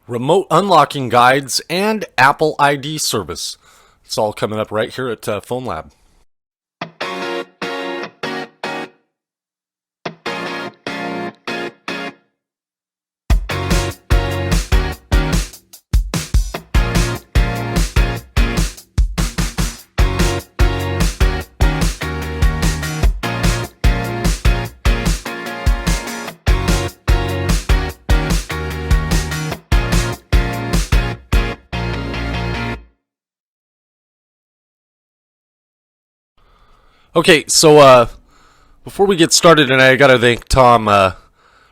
remote unlocking guides, and Apple ID service. It's all coming up right here at Phonlab. Okay, so before we get started, and I gotta thank Tom,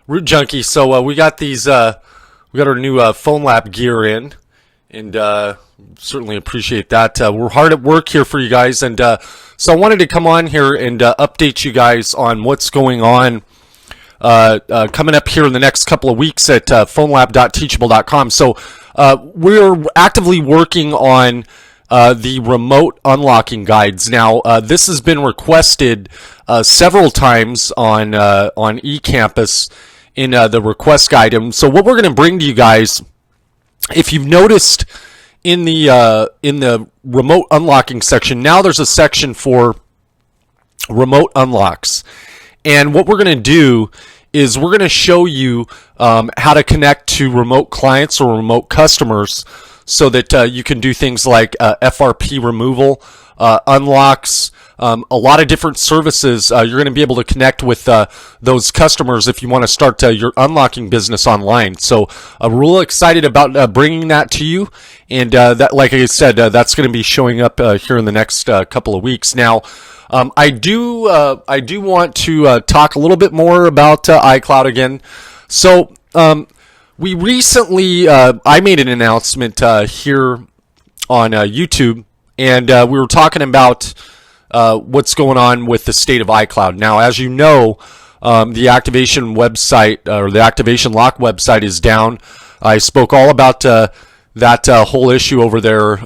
Root Junkie. So we got these, we got our new Phonlab gear in, and certainly appreciate that. We're hard at work here for you guys, and so I wanted to come on here and update you guys on what's going on coming up here in the next couple of weeks at phonlab.teachable.com. So we're actively working on the remote unlocking guides. Now, this has been requested several times on eCampus in the request guide. And so what we're going to bring to you guys, if you've noticed in the remote unlocking section, now there's a section for remote unlocks. And what we're going to do is we're going to show you how to connect to remote clients or remote customers, so that you can do things like FRP removal, unlocks, a lot of different services. You're going to be able to connect with those customers if you want to start your unlocking business online. So we're real excited about bringing that to you. And that, like I said, that's going to be showing up here in the next couple of weeks. Now, I do want to talk a little bit more about iCloud again. So, we recently, I made an announcement here on YouTube, and we were talking about what's going on with the state of iCloud. Now, as you know, the activation website, or the activation lock website, is down. I spoke all about that whole issue over there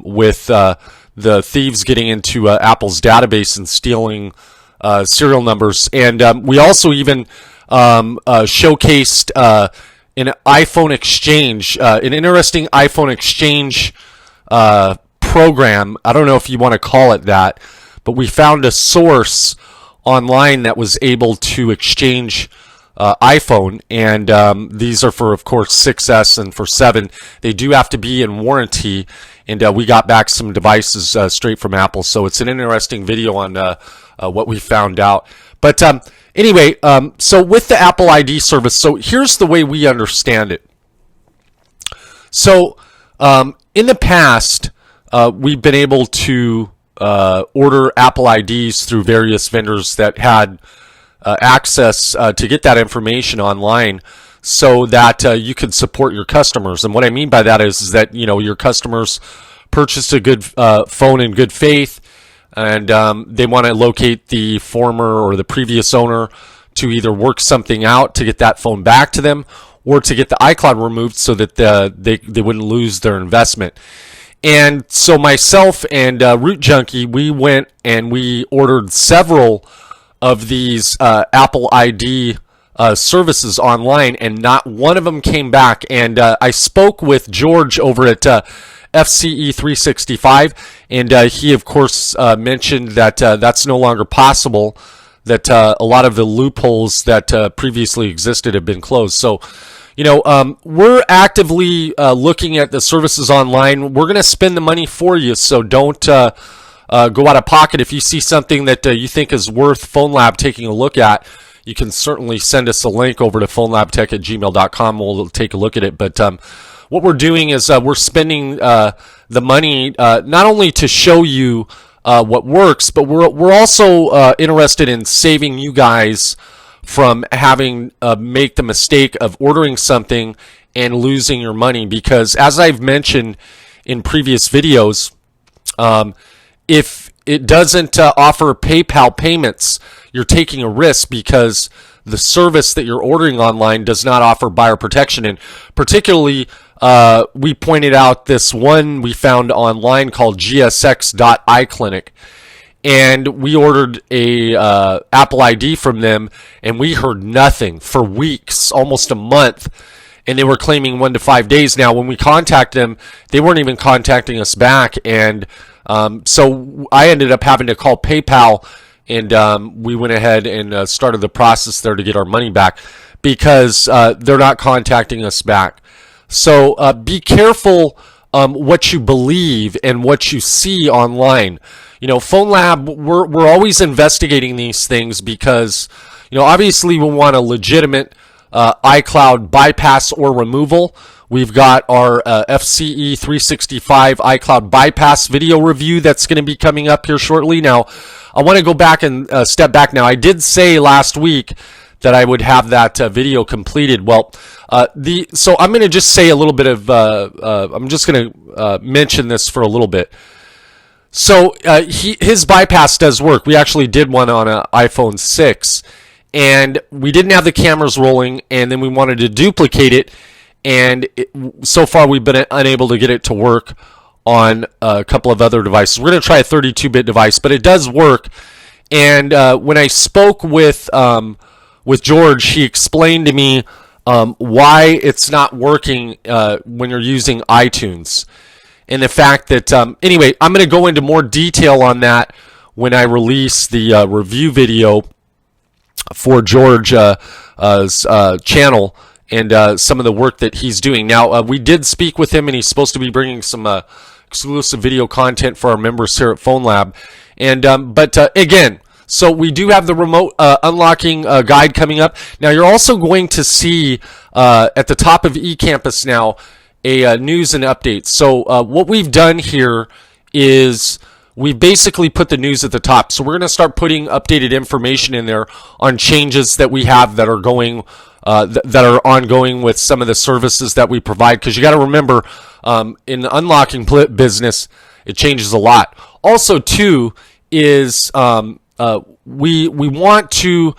with the thieves getting into Apple's database and stealing serial numbers. And we also even showcased an iPhone exchange, an interesting iPhone exchange program. I don't know if you want to call it that, but we found a source online that was able to exchange iPhone, and these are for, of course, 6S and for 7. They do have to be in warranty, and we got back some devices straight from Apple, so it's an interesting video on what we found out. But anyway, so with the Apple ID service, so here's the way we understand it. So in the past, we've been able to order Apple IDs through various vendors that had access to get that information online, so that you could support your customers. And what I mean by that is that, you know, your customers purchased a good phone in good faith, and they want to locate the former or the previous owner to either work something out to get that phone back to them, or to get the iCloud removed so that they wouldn't lose their investment. And so myself and Root Junkie, we went and we ordered several of these Apple ID services online, and not one of them came back. And I spoke with George over at FCE 365, and he, of course, mentioned that that's no longer possible, that a lot of the loopholes that previously existed have been closed. So, you know, we're actively looking at the services online. We're going to spend the money for you, so don't go out of pocket. If you see something that you think is worth Phonlab taking a look at, you can certainly send us a link over to phonlabtech@gmail.com. We'll take a look at it. But what we're doing is we're spending the money not only to show you what works, but we're also interested in saving you guys from having make the mistake of ordering something and losing your money. Because as I've mentioned in previous videos, if it doesn't offer PayPal payments, you're taking a risk, because the service that you're ordering online does not offer buyer protection. And particularly, we pointed out this one we found online called gsx.iclinic, and we ordered a Apple ID from them, and we heard nothing for weeks, almost a month. and they were claiming 1 to 5 days. Now, when we contacted them, they weren't even contacting us back, and so I ended up having to call PayPal, and we went ahead and started the process there to get our money back because they're not contacting us back. So be careful what you believe and what you see online. You know, Phonlab, we're always investigating these things because, you know, obviously we want a legitimate iCloud bypass or removal. We've got our FCE 365 iCloud bypass video review that's going to be coming up here shortly. Now, I want to go back and step back now. I did say last week that I would have that video completed. Well, so I'm going to just say a little bit of, I'm just going to mention this for a little bit. So his bypass does work. We actually did one on an iPhone 6, and we didn't have the cameras rolling, and then we wanted to duplicate it, and so far we've been unable to get it to work on a couple of other devices. We're going to try a 32-bit device, but it does work. And when I spoke with George, he explained to me why it's not working when you're using iTunes. And the fact that, anyway, I'm going to go into more detail on that when I release the review video for George's channel and some of the work that he's doing. Now, we did speak with him, and he's supposed to be bringing some exclusive video content for our members here at Phonlab. And but again, so we do have the remote unlocking guide coming up. Now, you're also going to see at the top of eCampus now a news and updates. So what we've done here is we basically put the news at the top. So we're going to start putting updated information in there on changes that we have that are going that are ongoing with some of the services that we provide. Because you got to remember, in the unlocking business, it changes a lot. Also, too, is we want to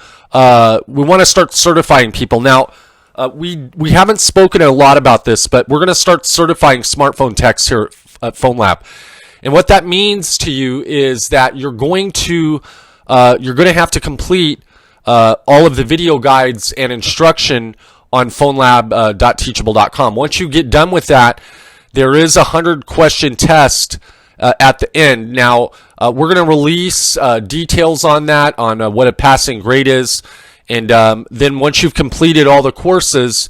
start certifying people. Now, we haven't spoken a lot about this, but we're going to start certifying smartphone techs here at Phonlab. And what that means to you is that you're going to have to complete all of the video guides and instruction on phonlab.teachable.com. Once you get done with that, there is a 100-question test at the end. Now, we're going to release details on that, on what a passing grade is. And then once you've completed all the courses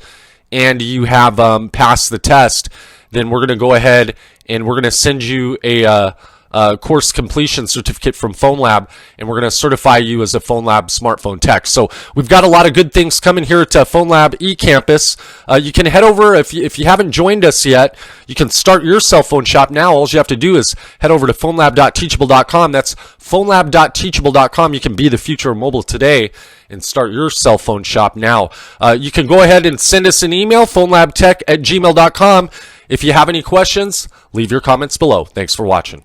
and you have passed the test, then we're going to go ahead and we're going to send you a course completion certificate from Phonlab, and we're going to certify you as a Phonlab smartphone tech. So we've got a lot of good things coming here at Phonlab eCampus. You can head over, if you haven't joined us yet, you can start your cell phone shop now. All you have to do is head over to phonlab.teachable.com. That's phonlab.teachable.com. You can be the future of mobile today and start your cell phone shop now. You can go ahead and send us an email, phonlabtech@gmail.com. If you have any questions, leave your comments below. Thanks for watching.